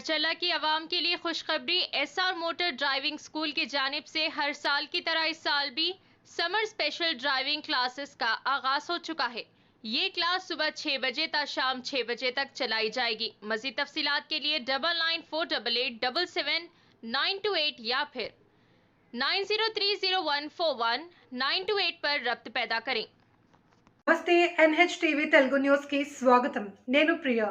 धारचला की आवाम के लिए खुशखबरी। एसआर मोटर ड्राइविंग स्कूल की जानिब से हर साल की तरह इस साल भी समर स्पेशल ड्राइविंग क्लासेस का आगाज हो चुका है। ये क्लास सुबह 6 बजे तक शाम 6 बजे तक चलाई जाएगी। मजीद तफसीलात के लिए 9948877928 या फिर 9030141928 पर रब्त पैदा करें। नमस्ते NHTV तेलुगु न्यूज़ की स्वागतम। నేను ప్రియ।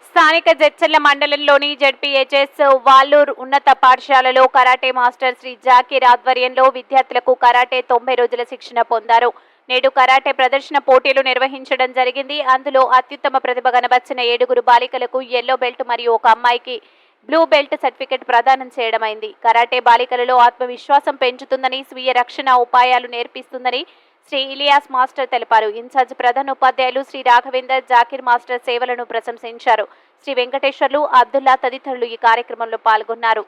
స్థానిక జడ్చర్ల మండలంలోని జడ్పీహెచ్ఎస్ వాల్లూర్ ఉన్నత పాఠశాలలో కరాటే మాస్టర్ శ్రీ జాకీర్ ఆధ్వర్యంలో విద్యార్థులకు కరాటే 90 రోజుల శిక్షణ పొందారు. నేడు కరాటే ప్రదర్శన పోటీలు నిర్వహించడం జరిగింది. అందులో అత్యుత్తమ ప్రతిభ కనబర్చిన 7 బాలికలకు యెల్లో బెల్ట్ మరియు ఒక అమ్మాయికి బ్లూ బెల్ట్ సర్టిఫికెట్ ప్రదానం చేయడమైంది. కరాటే బాలికలలో ఆత్మవిశ్వాసం పెంచుతుందని, స్వీయ రక్షణ ఉపాయాలు నేర్పిస్తుందని శ్రీ ఇలియాస్ మాస్టర్ తెలిపారు. ఇన్ఛార్జ్ ప్రధాన ఉపాధ్యాయులు శ్రీ రాఘవేందర్ జాకీర్ మాస్టర్ సేవలను ప్రశంసించారు. శ్రీ వెంకటేశ్వర్లు, అబ్దుల్లా తదితరులు ఈ కార్యక్రమంలో పాల్గొన్నారు.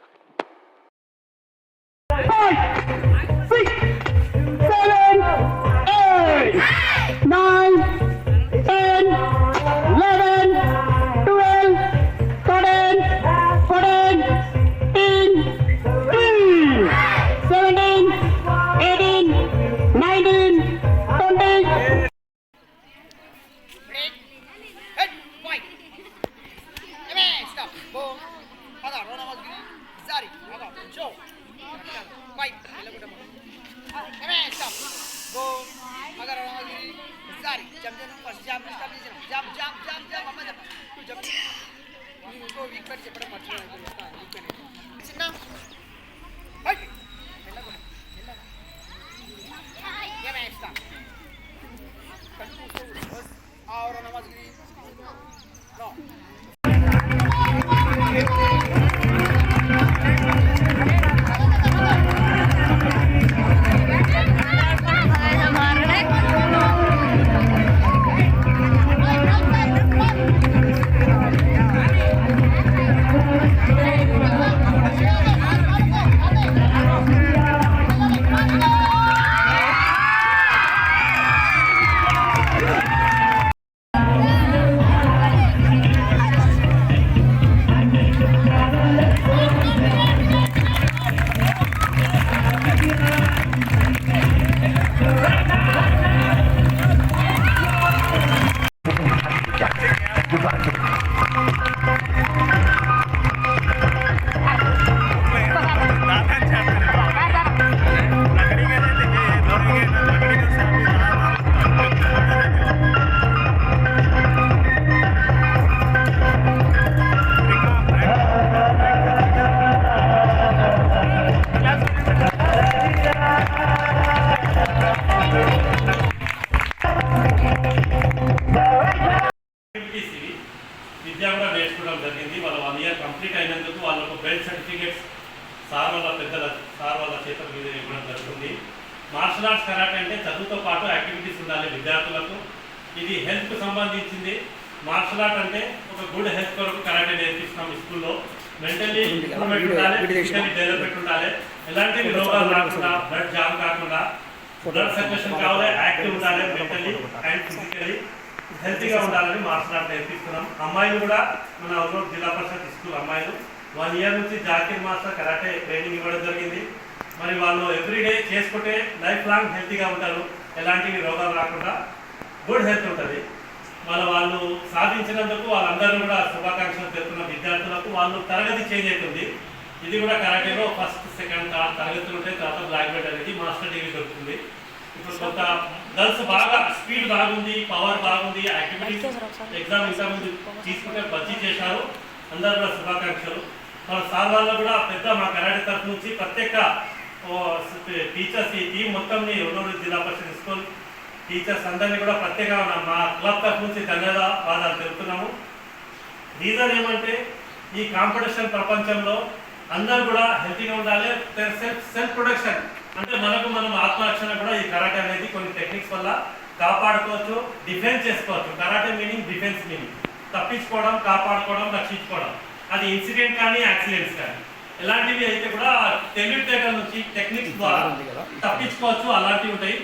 విద్య కూడా నేర్చుకోవడం జరిగింది. వాళ్ళ 1 ఇయర్ కంప్లీట్ అయినందుకు వాళ్ళకు బెల్ట్ సర్టిఫికేట్స్ సార్ వాళ్ళ పెద్దల సార్ వాళ్ళ చేతుల మీద ఇవ్వడం జరుగుతుంది. మార్షల్ ఆర్ట్స్ కరాటే అంటే చదువుతో పాటు యాక్టివిటీస్ ఉండాలి విద్యార్థులకు. ఇది హెల్త్కు సంబంధించింది. మార్షల్ ఆర్ట్ అంటే ఒక గుడ్ హెల్త్ కొరకు కరాటే నేర్పిస్తున్నాం స్కూల్లో. మెంటల్లీ ఇంప్రూవ్మెంట్ ఉండాలి, ఫిజికల్లీ డెవలప్మెంట్ ఉండాలి, ఎలాంటి రోగాలు రాకుండా, బ్లడ్ జామ్ కాకుండా, బ్లడ్ సర్క్యులేషన్ కావాలి, యాక్టివ్ ఉండాలి, మెంటల్లీ అండ్ ఫిజికల్లీ హెల్తీగా ఉండాలని మార్షల్ ఆర్ట్ నేర్పిస్తున్నాం. అమ్మాయిలు కూడా మన ఔరూరు జిల్లా పరిషత్ స్కూల్ అమ్మాయిలు 1 ఇయర్ నుంచి జాకీర్ మాస్టర్ కరాటే ట్రైనింగ్ ఇవ్వడం జరిగింది. మరి వాళ్ళు ఎవ్రీడే చేసుకుంటే లైఫ్ లాంగ్ హెల్తీగా ఉంటారు, ఎలాంటి రోగాలు రాకుండా గుడ్ హెల్త్ ఉంటుంది. వాళ్ళు సాధించినందుకు వాళ్ళందరూ కూడా శుభాకాంక్షలు తెలుపుతున్న విద్యార్థులకు. వాళ్ళు తరగతి చేంజ్ అవుతుంది. ఇది కూడా కరాటేలో ఫస్ట్, సెకండ్, థర్డ్ తరగతులు ఉంటాయి. తర్వాత బ్లాక్ బెల్ట్ అనేది మాస్టర్ డిగ్రీ దొరుకుతుంది. ఇప్పుడు కొత్త గర్ల్స్ బాగా స్పీడ్ బాగుంది, పవర్ బాగుంది, యాక్టివిటీస్ ఎగ్జామ్ ముందు తీసుకుంటే బజ్జీ చేశారు. అందరూ కూడా శుభాకాంక్షలు. మన సార్ వాళ్ళు కూడా పెద్ద మా కరాటే తరఫు నుంచి ప్రత్యేక టీచర్స్ ఈ టీం మొత్తంని ఒల్లూరు జిల్లా పరిషత్ స్కూల్ టీచర్స్ అందరినీ కూడా ప్రత్యేకంగా మా క్లబ్ తరఫు నుంచి ధన్యవాదాలు తెలుపుతున్నాము. రీజన్ ఏమంటే ఈ కాంపిటీషన్ ప్రపంచంలో అందరూ కూడా హెల్తీగా ఉండాలి. సెల్ఫ్ ప్రొటెక్షన్ అంటే మనకు మనం ఆత్మరక్షణ కూడా ఈ కరాటే అనేది కొన్ని టెక్నిక్స్ వల్ల కాపాడుకోవచ్చు, డిఫెన్స్ చేసుకోవచ్చు. కరాటే మీనింగ్ డిఫెన్స్ మీనింగ్ తప్పించుకోవడం, కాపాడుకోవడం, రక్షించుకోవడం. అది ఇన్సిడెంట్ కానీ యాక్సిడెంట్స్ కానీ ఎలాంటివి అయితే కూడా తెలివితేటల నుంచి టెక్నిక్స్ ద్వారా తప్పించుకోవచ్చు, అలాంటివి ఉంటాయి.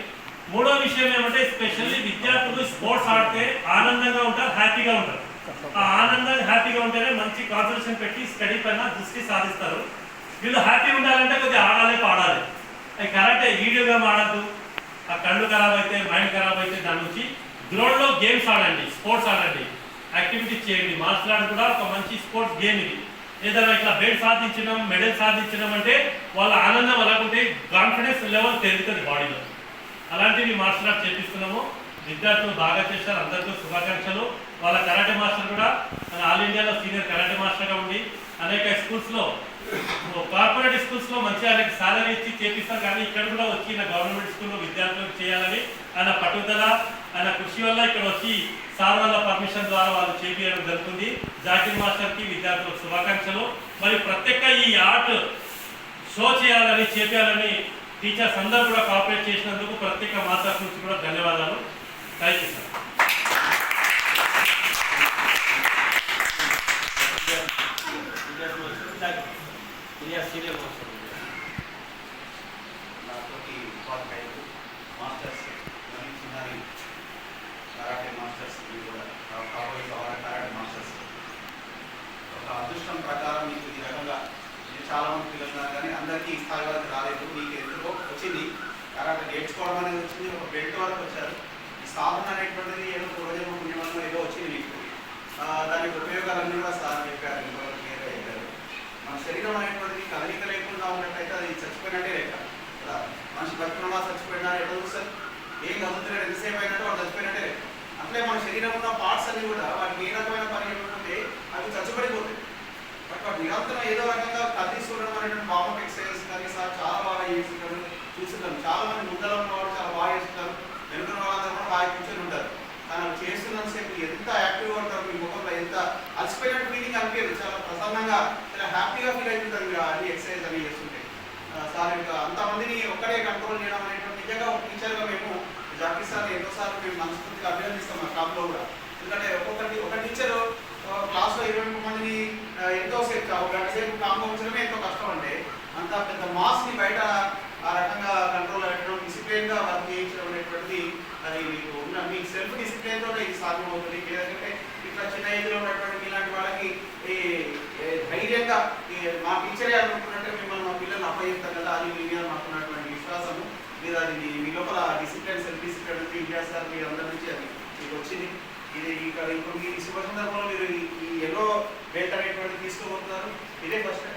మూడో విషయం ఏమంటే స్పెషల్లీ విద్యార్థులు స్పోర్ట్స్ ఆడితే ఆనందంగా ఉంటారు, హ్యాపీగా ఉంటారు. ఆ ఆనందంగా హ్యాపీగా ఉంటేనే మంచి కాన్సన్ట్రేషన్ పెట్టి స్టడీ పైన దృష్టి సాధిస్తారు. వీళ్ళు హ్యాపీ ఉండాలంటే కొద్దిగా ఆడాలి పాడాలి. అది కరెక్టే, వీడియో గేమ్ ఆడద్దు, ఆ కళ్ళు ఖరాబ్ అయితే మైండ్ ఖరాబ్ అయితే దాని నుంచి గ్రౌండ్లో గేమ్స్ ఆడండి, స్పోర్ట్స్ ఆడండి, యాక్టివిటీస్ చేయండి. మార్షల్ ఆర్ట్ కూడా ఒక మంచి స్పోర్ట్స్ గేమ్ ఇది. ఏదైనా ఇట్లా బెల్ట్ సాధించడం, మెడల్ సాధించడం అంటే వాళ్ళ ఆనందం అలాగుంటే కాన్ఫిడెన్స్ లెవెల్ పెరుగుతుంది బాడీలో. అలాంటివి మార్షల్ ఆర్ట్ చేపిస్తున్నాము. విద్యార్థులు బాగా చేస్తారు, అందరికీ శుభాకాంక్షలు. వాళ్ళ కరాటే మాస్టర్ కూడా మన ఆల్ ఇండియాలో సీనియర్ కరాటే మాస్టర్గా ఉండి అనేక స్కూల్స్లో, కార్పొరేట్ స్కూల్స్లో మంచిగా ఆయనకి సాలరీ ఇచ్చి చేపిస్తారు. కానీ ఇక్కడ కూడా వచ్చి నా గవర్నమెంట్ స్కూల్లో విద్యార్థులకు చేయాలని ఆయన పట్టుదల, ఆయన కృషి వల్ల ఇక్కడ వచ్చి సార్ వాళ్ళ పర్మిషన్ ద్వారా వాళ్ళు చేపించడం జరుగుతుంది. జాకీర్ మాస్టర్కి విద్యార్థులకు శుభాకాంక్షలు. మరి ప్రత్యేక ఈ ఆర్ట్ షో చేయాలని చేపించాలని టీచర్స్ అందరూ కూడా కోఆపరేట్ చేసినందుకు ప్రత్యేక మాస్టర్స్ నుంచి కూడా ధన్యవాదాలు. Thank you sir. సీనియర్ నాతోటి ఉపాధ్యాయులు మాస్టర్స్ చిన్నారి కరాటే మాస్టర్స్ కూడా కాబోయే కరాటే మాస్టర్స్ ఒక అదృష్టం ప్రకారం మీకు ఈ రకంగా చాలా మంది పిల్లలు ఉన్నారు కానీ అందరికీ ఈ స్థాయి వరకు రాలేదు. మీకు ఎందుకో వచ్చింది, కరాటే నేర్చుకోవడం అనేది వచ్చింది, ఒక బెల్ట్ వరకు వచ్చారు. ఈ సాధన అనేటువంటిది ఏదో పూర్వజన్మ పుణ్యమో ఏదో వచ్చింది మీకు. దానికి ఉపయోగాలన్నీ కూడా సార్ చెప్పారు, క్లియర్గా చెప్పారు. మన శరీరం అనేటువంటిది కదలిక లేకుండా ఉన్నట్టయితే అది చచ్చిపోయినట్టే లెక్క కదా. మనిషి బతుకున్నా చచ్చిపోయినా ఎట్లా చూస్తారు, ఏం కదులుతున్నాడు ఎంతసేపు అయినట్టు వాడు చచ్చిపోయినట్టే లెక్క. అట్లే మన శరీరం ఉన్న పార్ట్స్ అన్ని కూడా వాటికి ఏ రకమైన పని ఏమిటంటే అవి చచ్చిపడిపోతాయి. బట్ వాటి నిరంతరం ఏదో రకంగా కదిలిస్తుండడం అనేటువంటి వామప్ ఎక్సర్సైజ్ కానీ సార్ చాలా బాగా చేస్తుంటారు, చూస్తుంటారు. చాలా మంది ముందర ఉన్న వాళ్ళు చాలా బాగా చేస్తుంటారు, వెనుకున్న వాళ్ళందరూ కూడా బాగా కూర్చొని ఉంటారు. కానీ అవి చేస్తున్నంతసేపు ఎంత యాక్టివ్గా ఉంటారు, మీ ముఖంలో ఎంత అలసిపోయినట్టు ఫీలింగ్ అనిపించదు, చాలా ప్రసన్నంగా చాలా హ్యాపీగా ఫీల్ అవుతుంటారు మీరు అన్ని ఎక్సర్సైజ్ అని చేస్తుంటే. సార్ ఇంకా అంతమందిని ఒక్కడే కంట్రోల్ చేయడం అనేటువంటి నిజంగా ఒక టీచర్గా మేము జాకీర్ సార్ ఎన్నోసార్లు మేము మనస్ఫూర్తిగా అభినందిస్తాం మా క్లాస్లో కూడా. ఎందుకంటే ఒక టీచరు క్లాస్లో 20 మందిని ఎంతోసేపు ఒక గంట సేపు కామ్గా ఉంచడమే ఎంతో కష్టం. అంటే అంత పెద్ద మాస్ని బయట ఆ రకంగా కంట్రోల్ పెట్టడం, డిసిప్లిన్గా వర్క్ చేయించడం అనేటువంటిది అది మీకు ఉన్న మీ సెల్ఫ్ డిసిప్లిన్తో ఇది సాధ్యమవుతుంది. ఎందుకంటే ఇట్లా చిన్న ఏజ్లో ఉన్నటువంటి ఇలాంటి వాళ్ళకి ధైర్యంగా మా టీచరే అనుకున్నట్టే మిమ్మల్ని మా పిల్లల్ని అప్పచెప్తారు కదా, అది మీ మీద మాకున్నటువంటి విశ్వాసము మీద అది మీ లోపల discipline, self discipline India sir మీరు అందరి నుంచి అది మీకు వచ్చింది. ఇది ఇక్కడ ఇప్పుడు మీ శుభ సందర్భంలో మీరు ఈ ఎల్లో బెల్ట్ అనేటువంటి తీసుకోబోతున్నారు. ఇదే ఫస్ట్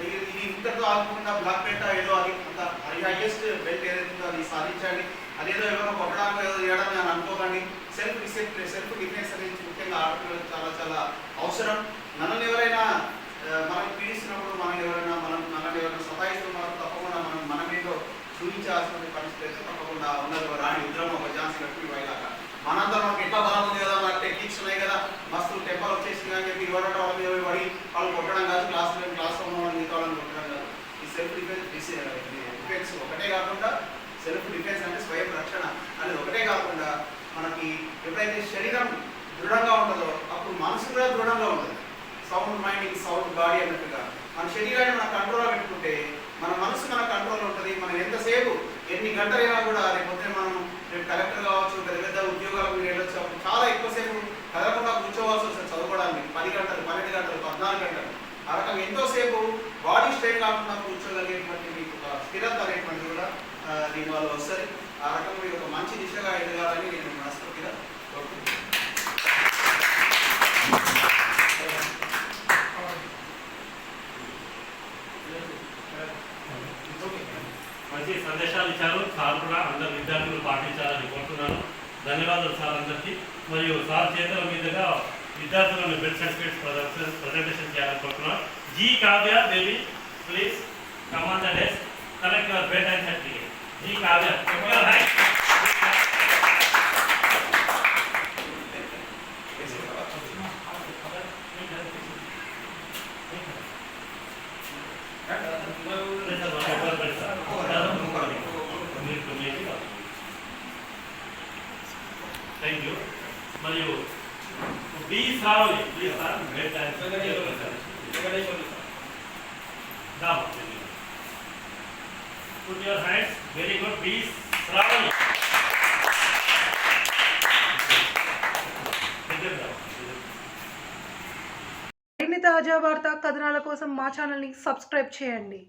ఇది ఇంతతో ఆగకుండా బ్లాక్ బెల్ట్ ఏదో అది హైయెస్ట్ బెల్ట్ ఏదైతుందో అది సాధించండి. అదేదో ఎవరో కొట్టడానికి ఏదో చేయడానికి అని అనుకోకండి. సెల్ఫ్ డిఫెన్స్ అనేది ముఖ్యంగా ఆడపిల్లలకు చాలా చాలా అవసరం. మనల్ని ఎవరైనా మనల్ని పీడిస్తున్నప్పుడు మనల్ని ఎవరైనా సతాయిస్తున్నారు తప్పకుండా మనం ఏదో చూపించాల్సిన పరిస్థితి అయితే తప్పకుండా ఉన్నది. రాణి ఉద్రమ ఒక ఝాన్సీ లక్ష్మి వైలాగా మనందరం మనకి ఎట్లా బలం ఉంది కదా, మనకు టెక్నిక్స్ ఉన్నాయి కదా, మస్తు టెంపర్ వచ్చేసింది అని చెప్పి ఇవ్వడం వాళ్ళ మీద పడి వాళ్ళు కొట్టడం కాదు, క్లాస్లో ఉన్న వాళ్ళని మిగతా వాళ్ళని కొట్టడం కాదు. ఈ సెల్ఫ్ డిఫెన్స్ ఒకటే కాకుండా సెల్ఫ్ డిఫెన్స్ అంటే స్వయం రక్షణ అనేది ఒకటే కాకుండా మనకి ఎప్పుడైతే శరీరం దృఢంగా ఉంటుందో అప్పుడు మనసు కూడా దృఢంగా ఉంటుంది. సౌండ్ మైండ్ సౌండ్ బాడీ అన్నట్టుగా మన శరీరాన్ని మన కంట్రోల్లో పెట్టుకుంటే మన మనసు మన కంట్రోల్లో ఉంటుంది. మనం ఎంతసేపు ఎన్ని గంటలైనా కూడా రేపు కలెక్టర్ కావచ్చు, పెద్ద పెద్ద ఉద్యోగాలకు మీరు వెళ్ళొచ్చు, అప్పుడు చాలా ఎక్కువసేపు కదలకుండా కూర్చోవాల్సి వస్తుంది చదువుకోవడానికి. 10 గంటలు 12 గంటలు 14 గంటలు ఆ రకంగా ఎంతోసేపు బాడీ స్ట్రెయిన్ కాకుండా కూర్చోగలిగేటువంటి మీకు ఒక స్థిరత అనేటువంటిది కూడా దీని వల్ల వస్తుంది. ఆ రకంగా మీరు ఒక మంచి దిశగా ఎదగాలని నేను మనస్ఫూర్తిగా కోరుకుంటున్నాను. మంచి సందేశాలు ఇచ్చారు సార్, కూడా అందరు విద్యార్థులు పాటించాలని కోరుతున్నాను. ధన్యవాదాలు సార్ అందరికీ. మరియు సార్ చేతుల మీదుగా విద్యార్థులను బెల్ట్ సర్టిఫికేట్స్ ప్రజెంటేషన్ చేయాలని కోరుతున్నాను. G Kavya baby please come on the desk, collect your belt and certificate. G Kavya thank you. మరియు B Sravani please sir belt and put your hands, very good, B Shravani. తాజా వార్తా కథనాల కోసం మా ఛానల్ని సబ్స్క్రైబ్ చేయండి.